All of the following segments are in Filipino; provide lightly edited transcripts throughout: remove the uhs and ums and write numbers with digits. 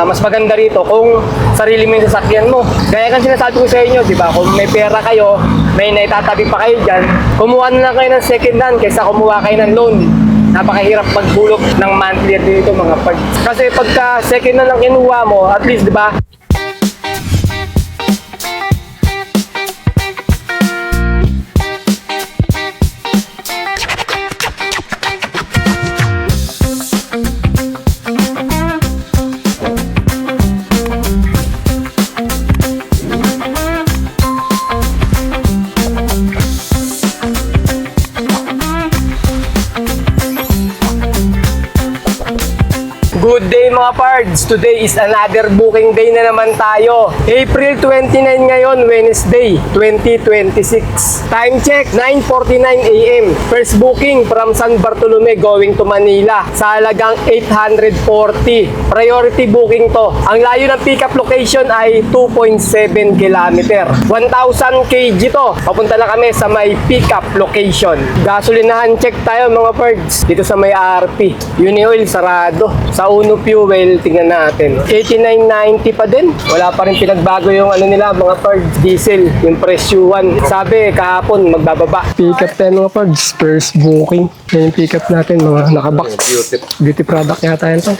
Mas maganda rito kung sarili mo yung sasakyan mo. Kaya kan sinasabi ko sa inyo, di ba? Kung may pera kayo, may naitatabi pa kayo dyan, kumuha na lang kayo ng second hand kaysa kumuha kayo ng loan. Napakahirap magbulok ng monthly dito mga parts. Kasi pagka second hand lang kinuha mo, at least, di ba? Good day mga pards! Today is another booking day na naman tayo. April 29 ngayon, Wednesday, 2026. Time check, 9:49 AM. First booking from San Bartolome going to Manila sa halagang 840. Priority booking to. Ang layo ng pickup location ay 2.7 km. 1,000 kg to. Papunta lang kami sa may pickup location. Gasolinahan check tayo mga pards. Dito sa may RP. Uni-oil sarado. Sa Uno Fuel, tingnan natin. 89.90 pa din. Wala pa rin pinagbago yung ano nila, mga parts. Diesel, yung presyuhan. Sabi, kahapon, magbababa. Pick-up tayo mga parts. First booking. Yan yung pick-up natin, mga nakabox. Beauty product yata yan to.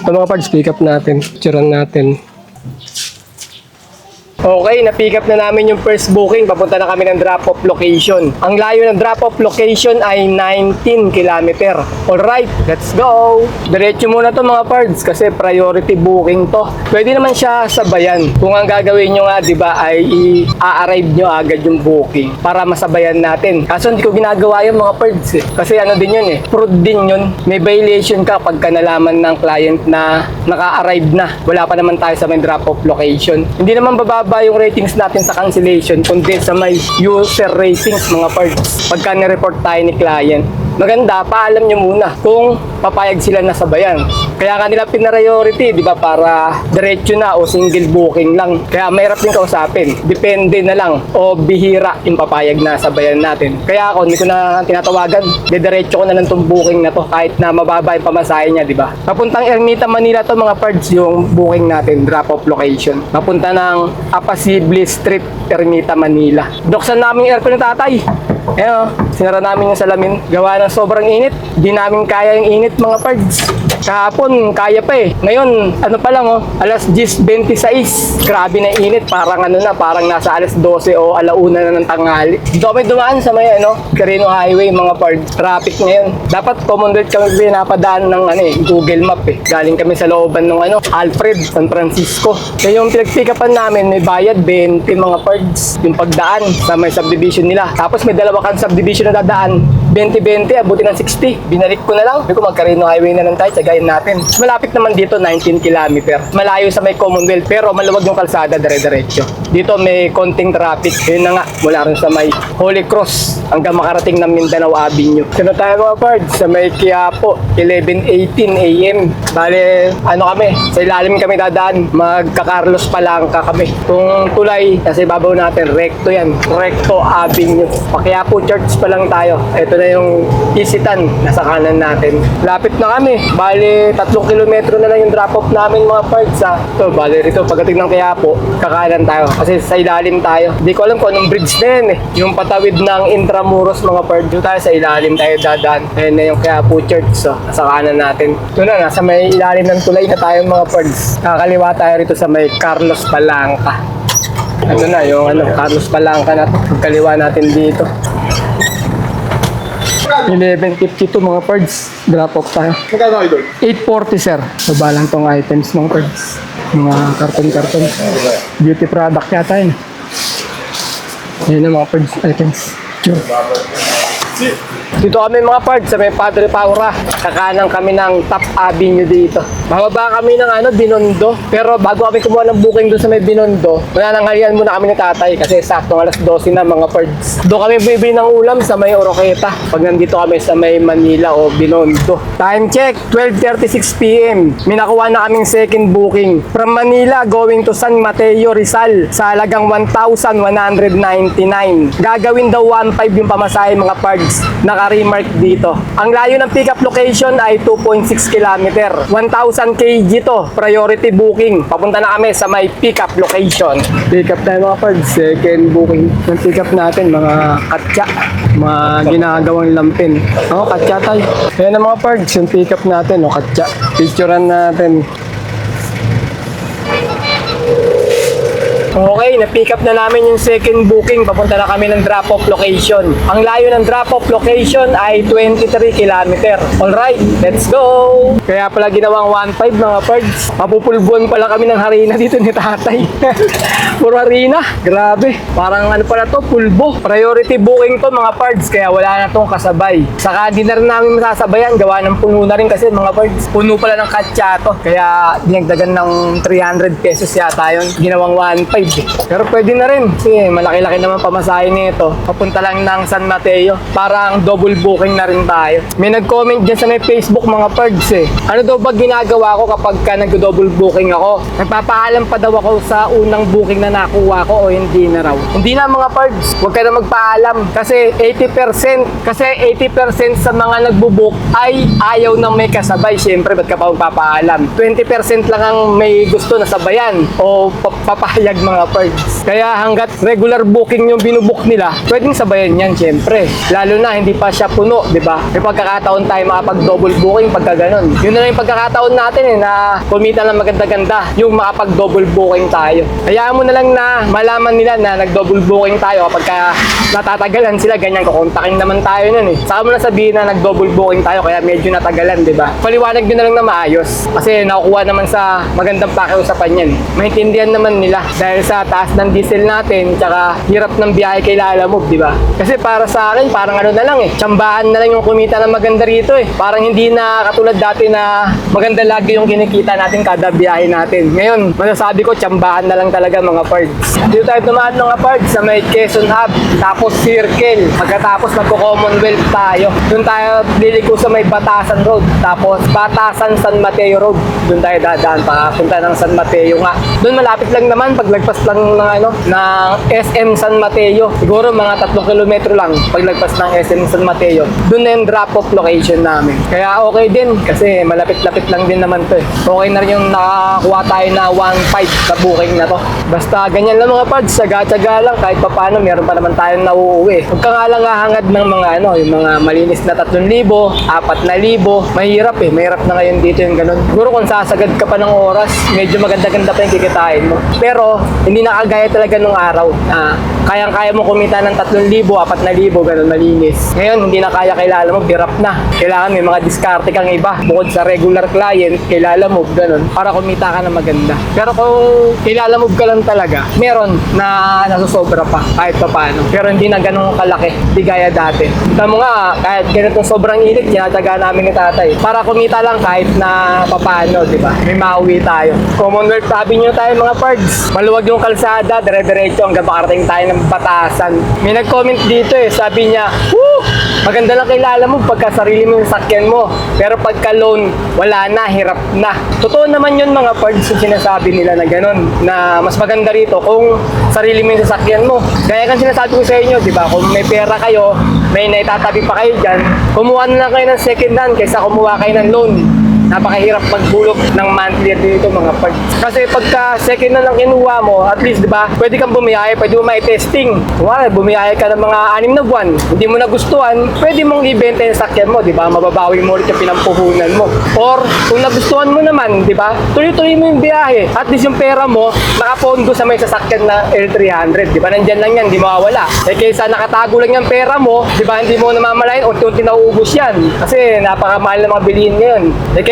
Ito mga parts, pick-up natin. Picturean natin. Okay, na-pick up na namin yung first booking. Papunta na kami ng drop-off location. Ang layo ng drop-off location ay 19 km. Alright, let's go! Diretso muna to mga pards kasi priority booking to. Pwede naman siya sabayan. Kung ang gagawin nyo nga, di ba, ay i-arrive nyo agad yung booking para masabayan natin. Kaso hindi ko ginagawa yung mga pards eh. Kasi ano din yun eh, fraud din yun. May violation ka pagka nalaman ng client na naka-arrive na. Wala pa naman tayo sa may drop-off location. Hindi naman bababa yung ratings natin sa cancellation kundi sa may user ratings mga parts pagka nireport tayo ni client. Maganda, paalam nyo muna kung papayag sila na sabayan. Kaya kanila pinariority, di ba, para diretso na o single booking lang. Kaya mahirap din kausapin. Depende na lang o bihira yung papayag na sabayan natin. Kaya ako, hindi ko na tinatawagan. Diretso ko na lang itong booking na to kahit na mababa yung pamasahe niya, di ba? Papuntang Ermita, Manila to mga parts yung booking natin, drop-off location. Papunta ng Apacible Street, Ermita, Manila. Doksan namin yung aircon ng tatay. Ayan o, sinara namin yung salamin. Gawa ng sobrang init. Di namin kaya yung init mga pards. Kahapon, kaya pa eh. Ngayon, ano pa lang oh, alas 10:26. Grabe na init. Parang ano na, parang nasa alas 12 o alauna na ng tanghali. Dito kami dumaan sa may Carino Highway mga pards. Traffic ngayon. Dapat Commonwealth kami pinapadaan ng Google Map eh. Galing kami sa looban ng Alfred, San Francisco. Kaya yung pinag-pick-upan namin, may bayad 20 mga pards. Yung pagdaan sa may subdivision nila. Tapos may dalawa kang subdivision na dadaan. 20-20, abuti ng 60. Binalik ko na lang. Sabi ko, mag-Carino Highway na lang tayo. Tsagayin natin. Malapit naman dito, 19 km. Malayo sa may Commonwealth, pero maluwag yung kalsada, dire-diretso. Dito may konting traffic. Yun na nga, mula rin sa may Holy Cross hanggang makarating ng Mindanao Avenue. Sino tayo mga pards? Sa may Quiapo, 11:18 AM. Bale, kami, sa ilalim kami dadaan. Magka-Carlos Palanca kami. Kung tulay, nasa ibabaw natin, recto yan. Recto Avenue. Pa-Quiapo Church pa lang tayo. Ito na yung Isitan, nasa kanan natin. Lapit na kami. Bale, 3 kilometro na lang yung drop-off namin mga parts ha. So, bale rito, pagdating ng Quiapo, kakanan tayo. Kasi sa ilalim tayo. Hindi ko alam kung anong bridge na yan eh. Yung patawid ng Intramuros mga parts. Doon tayo sa ilalim tayo dadaan. Ayun na yung Quiapo Church. So, nasa kanan natin. Ito na, nasa may ilalim ng tulay na tayo mga parts. Kakaliwa tayo rito sa may Carlos Palanca. Ito na, yung Carlos Palanca na to. Kaliwa natin dito. 11:52 mga pards. Drop off tayo. Magkano kayo doon? 840 sir. Baba lang tong items mga pards. Mga karton-karton. Beauty product yata yun. Yun ang mga pards items. Sure. Dito kami mga pards sa may Padre Paura. Kakanan kami ng Top Avenue dito. Bababa kami ng Binondo. Pero bago kami kumuha ng booking doon sa may Binondo, manananghalian muna kami ni tatay kasi sakto alas 12 na mga pards. Doon kami bibili ng ulam sa may Oroqueta pag nandito kami sa may Manila o Binondo. Time check, 12:36 PM. May nakuha na kaming second booking. From Manila going to San Mateo, Rizal sa halagang 1,199. Gagawin daw 1,500 yung pamasahe mga pards. naka-remark dito. Ang layo ng pick-up location ay 2.6 km. 1,000 kg to. Priority booking. Papunta na kami sa may pick-up location. Pick-up tayo mga pards. Second booking. Yung pick-up natin, mga katsa. Mga ginagawang lampin. Katsa tayo. Ayan na mga pards. Yung pick-up natin, katsa. Picturean natin. Okay, na-pick up na namin yung second booking. Papunta na kami ng drop-off location. Ang layo ng drop-off location ay 23 km. Alright, let's go! Kaya pala ginawang 1.5 mga pards. Mapupulbuan pala kami ng harina dito ni tatay. Puro harina. Grabe. Parang ano pala to, pulbo. Priority booking to mga pards. Kaya wala na tong kasabay. Saka di na rin namin masasabayan. Gawa ng puno na rin kasi mga pards. Puno pala ng katsa to. Kaya dinagdagan ng 300 pesos yata yun. Ginawang 1.5. Pero pwede na rin kasi malaki-laki naman pamasahe nito. Papunta lang ng San Mateo. Parang double booking na rin tayo. May nag-comment dyan sa may Facebook mga pards Ano daw ba ginagawa ko kapag nag-double booking ako? Nagpapaalam pa daw ako sa unang booking na nakuha ko o hindi na raw? Hindi na mga pards. Huwag ka na magpaalam kasi 80% sa mga nagbubook ay ayaw nang may kasabay. Siyempre, ba't ka pa magpapaalam? 20% lang ang may gusto na sabayan o papahayag mga pards. Kaya hanggat regular booking yung binubook nila, pwedeng sabayan yan syempre. Lalo na hindi pa siya puno, di ba? May pagkakataon tayo makapag-double booking pagka ganun. Yun na lang yung pagkakataon natin na kumita ng maganda-ganda yung makapag-double booking tayo. Hayaan mo na lang na malaman nila na nag-double booking tayo kapag natatagalan sila, ganyan kukontakin naman tayo nun Saka mo na sabihin na nag-double booking tayo kaya medyo natagalan, di ba? Paliwanag nyo na lang na maayos. Kasi nakukuha naman sa magandang pakiusapan yan. Maintindihan naman nila dahil sa taas ng diesel natin tsaka hirap ng biyahe kay Lalamove, di ba? Kasi para sa akin, parang ano na lang tsambahan na lang yung kumita ng maganda rito Parang hindi na katulad dati na maganda lagi yung kinikita natin kada biyahe natin. Ngayon, masasabi ko, tsambahan na lang talaga mga pards. Dito tayo dumaan mga pards sa may Quezon Hub, tapos Circle. Pagkatapos magko-Commonwealth tayo. Doon tayo liliko sa may Batasan Road, tapos Batasan San Mateo Road. Doon tayo dadaan papunta ng San Mateo nga. Doon malapit lang naman, paglagpas lang ng SM San Mateo. Siguro mga 3 kilometro lang paglagpas ng SM San Mateo. Doon na yung drop-off location namin. Kaya okay din kasi malapit-lapit lang din naman to Okay na rin yung nakakuha tayo na 1.5 sa booking na to. Basta ganyan lang mga pards, tsaga-tsaga lang kahit papaano meron pa naman tayong nauuwi. Huwag ka nga lang hahangad ng mga yung mga malinis na 3,000, 4,000. Mahirap mahirap na ngayon dito yung ganun. Siguro kung sasagad ka pa ng oras, medyo maganda-ganda pa yung kikitain mo. Pero hindi nakagaya talaga nung araw na kayang-kaya mo kumita ng 3,000, 4,000, ganun malinis. Ngayon, hindi na kaya kay Lalamove, hirap na. Kailangan may mga diskarte kang iba. Bukod sa regular client, kay Lalamove, ganun, para kumita ka na maganda. Pero kung kay Lalamove ka lang talaga, meron na nasusobra pa, kahit pa paano. Pero hindi na ganun kalaki, hindi gaya dati. Kita mo nga, kahit ganitong sobrang init, tinataga namin ni tatay. Para kumita lang kahit na papaano, di ba? May mauwi tayo. Commonwealth Avenue tayo mga pards. Maluwag yung kalsada, dire-diretso hanggang makarating tayo ng Batasan. May nag-comment dito sabi niya, "Woo! Maganda lang kay Lalamove pagka sarili mo yung sakyan mo. Pero pagka loan, wala na, hirap na." Totoo naman yun mga pards yung sinasabi nila na ganun, na mas maganda rito kung sarili mo yung sasakyan mo. Kaya kang sinasabi ko sa inyo, di ba? Kung may pera kayo, may naitatabi pa kayo dyan, kumuha na lang kayo ng second hand kaysa kumuha kayo ng loan. Napakahirap magbulok ng monthly dito mga pards. Kasi pagka second na lang kinuha mo, at least, di ba, pwede kang bumiyahe, pwede mo mai-testing. Wala, bumiyahe ka ng mga 6 na buwan, hindi mo nagustuhan, pwede mong ibenta yung sakyan mo, di ba? Mababawi mo ulit yung pinampuhunan mo. Or, kung nagustuhan mo naman, di ba, tuloy-tuloy mo yung biyahe. At least yung pera mo, nakapondo sa may sasakyan na L300, di ba? Nandyan lang yan, di mawawala. Kaysa nakatago lang yung pera mo, di ba, hindi mo namamalayan, unti-unti nauubos yan. Kasi napakamahal na mga bilihin ngayon.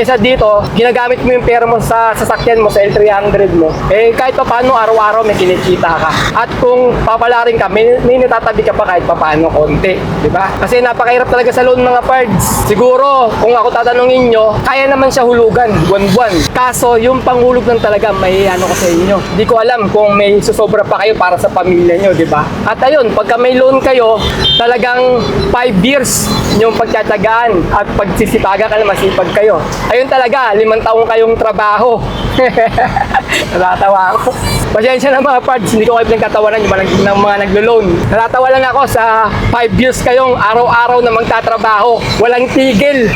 Kaysa dito, ginagamit mo yung pera mo sa sasakyan mo, sa L300 mo, kahit pa paano, araw-araw may kinikita ka. At kung papalarin ka, may natatabi ka pa kahit pa paano konti, di ba? Kasi napakahirap talaga sa loan mga pards. Siguro, kung ako tatanungin nyo, kaya naman siya hulugan, buwan-buwan. Kaso, yung panghulog lang talaga, may ko sa inyo. Di ko alam kung may susobra pa kayo para sa pamilya nyo, di ba? At ayun, pagka may loan kayo, talagang 5 years yung pagtatagaan at pagsisipagan ka na masipag kayo. Ayun talaga, 5 taong kayong trabaho. Natatawa ako. Pasensya na mga pards, hindi ko kayo pinagtatawanan yung mga naglo-loan. Natatawa lang ako sa 5 years kayong araw-araw na magtatrabaho. Walang tigil.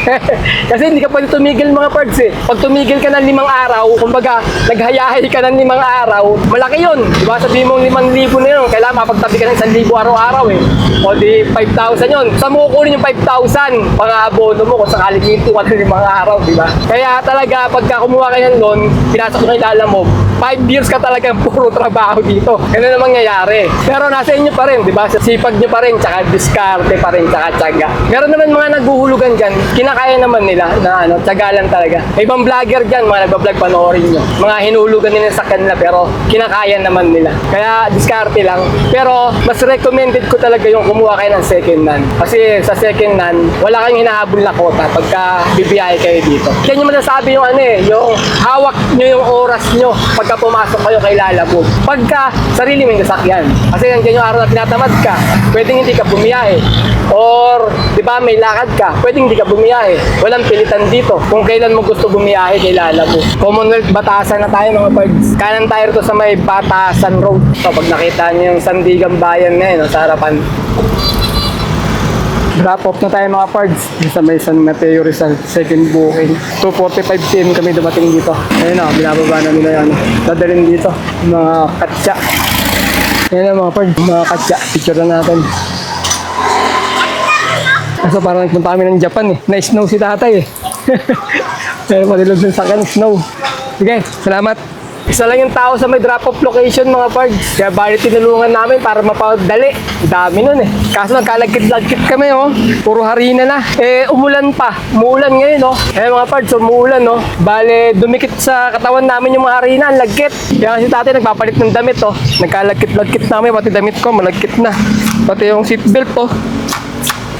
Kasi hindi ka pwede tumigil mga pards eh. Pag tumigil ka ng 5 araw, kumbaga naghayahay ka ng 5 araw, malaki yun. Diba sabihin mong 5,000 na yun, kailangan mapagtabi ka ng 1,000 araw-araw eh. O di 5,000 yun. Saan mo kukunin yung 5,000? Pang-abono mo kung sakaling hinto ka ng 5 araw, diba? Kaya talaga pagka kumuha ka ng loan, pinasok mo kilala mo, 5 years ka talagang puro trabaho dito. Ganun ang mangyayari. Pero nasa inyo pa rin, di ba? Sa sipag nyo pa rin, tsaka diskarte pa rin, tsaka tsaga. Meron naman mga naghuhulugan dyan, kinakaya naman nila na tsaga lang talaga. May ibang vlogger dyan, mga nagbablog, panoorin nyo. Mga hinulugan nila sa kanila, pero kinakaya naman nila. Kaya diskarte lang. Pero mas recommended ko talaga yung kumuha kayo ng second hand. Kasi sa second hand, wala kang hinahabol na kota pagka bibiyahe kayo dito. Kaya nyo masasabi yung yung hawak nyo yung oras nyo pagka pumasok kayo kay Lalabog. Pagka sarili mo yung sasakyan. Kasi nandiyan yung araw na tinatamad ka, pwedeng hindi ka bumiyahe. Or, di ba, may lakad ka, pwedeng hindi ka bumiyahe. Walang pilitan dito kung kailan mo gusto bumiyahe kay Lalabog. Commonwealth, Batasan na tayo mga pards. Kanan tayo rito sa may Batasan Road. So, pag nakita nyo yung Sandigan Bayan na yun, sa harapan. Drop off na tayo mga pards sa may San Mateo Rizal, second booking. 2:45 PM kami dumating dito. Ayun na, binababa na nila yan. Dadalhin dito, mga katsa. Ayun na mga pards, mga katsa. Picture na natin. Kaso parang nagpunta kami ng Japan eh. Na-snow si tatay eh. Pero palilog din sa akin, snow. Sige, salamat. Isa lang yung tao sa may drop-off location mga pards. Kaya bali tinulungan namin para mapadali. Dami nun eh. Kaso nagkalagkit-lagkit kami oh. Puro harina na. Eh umulan pa. Umuulan ngayon oh. Eh mga pards, umuulan oh. Bale dumikit sa katawan namin yung mga harina. Ang lagkit. Kaya kasi tatay nagpapalit ng damit oh. Nagkalagkit-lagkit namin. Pati damit ko malagkit na. Pati yung seatbelt oh.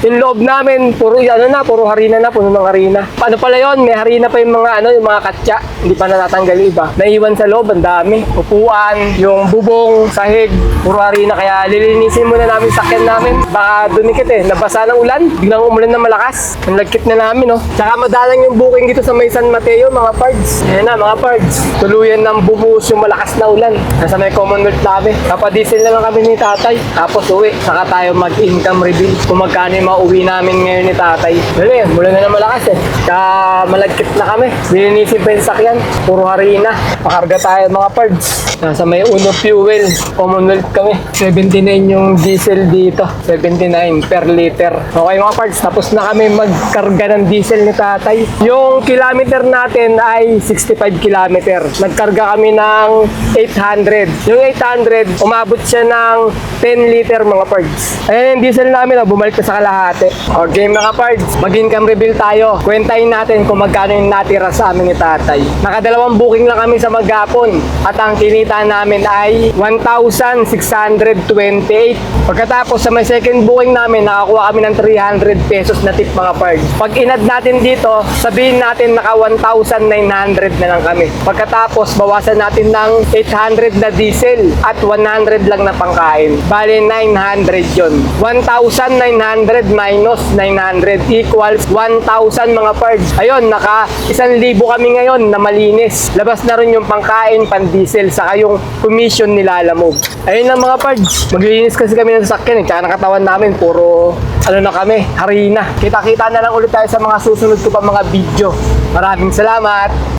Yung loob namin, puro harina na, puno ng harina. Paano pala yun? May harina pa yung mga yung mga katsa. Hindi pa natatanggal yung iba. Naiwan sa loob, ang dami. Upuan, yung bubong, sahig, puro harina. Kaya lilinisin muna namin sakyan namin. Baka dumikit eh, nabasa ng ulan. Biglang umulan na malakas. Ang lagkit na namin oh. Tsaka madalang yung booking dito sa may San Mateo, mga pards. Ayan na, mga pards. Tuluyan ng bumuhos yung malakas na ulan. Nasa may Commonwealth Lobby. Kapadiesel na lang kami ni tatay. Tapos uwi. Saka tayo mag-income reveal. Kung magkano yung mauwi namin ngayon ni tatay. Dali, mula na malakas eh. Kaya malagkit na kami. Lilinisin pa yung sakyan. Puro harina. Pakarga tayo mga pards. Nasa may Uno Fuel. Commonwealth kami. 79 yung diesel dito. 79 per liter. Okay mga pards, tapos na kami magkarga ng diesel ni tatay. Yung kilometer natin ay 65 kilometer. Nagkarga kami ng 800. Yung 800, umabot siya ng 10 liter mga pards. Ayan yung diesel namin, bumalik na sa kalahati. Okay mga pards, mag-income reveal tayo. Kwentahin natin kung magkano yung natira sa amin ni tatay. Nakadalawang booking lang kami sa maghapon at ang kinita namin ay 1,628. Pagkatapos sa may second booking namin, nakakuha kami ng 300 pesos na tip mga pards. Pag inad natin dito, sabihin natin naka 1,900 na lang kami. Pagkatapos, bawasan natin ng 800 na diesel at 100 lang na pangkain. Bali 900 yun. 1,900 minus 900 equals 1,000 mga pards. Ayun, naka 1,000 kami ngayon na malinis. Labas na rin yung pangkain, pan-diesel, saka yung commission nila Lamog. Ayun lang mga pards. Maglilinis kasi kami ng sasakyan eh. Tsaka nakatawan namin, puro na kami, harina. Kita-kita na lang ulit tayo sa mga susunod ko pa mga video. Maraming salamat!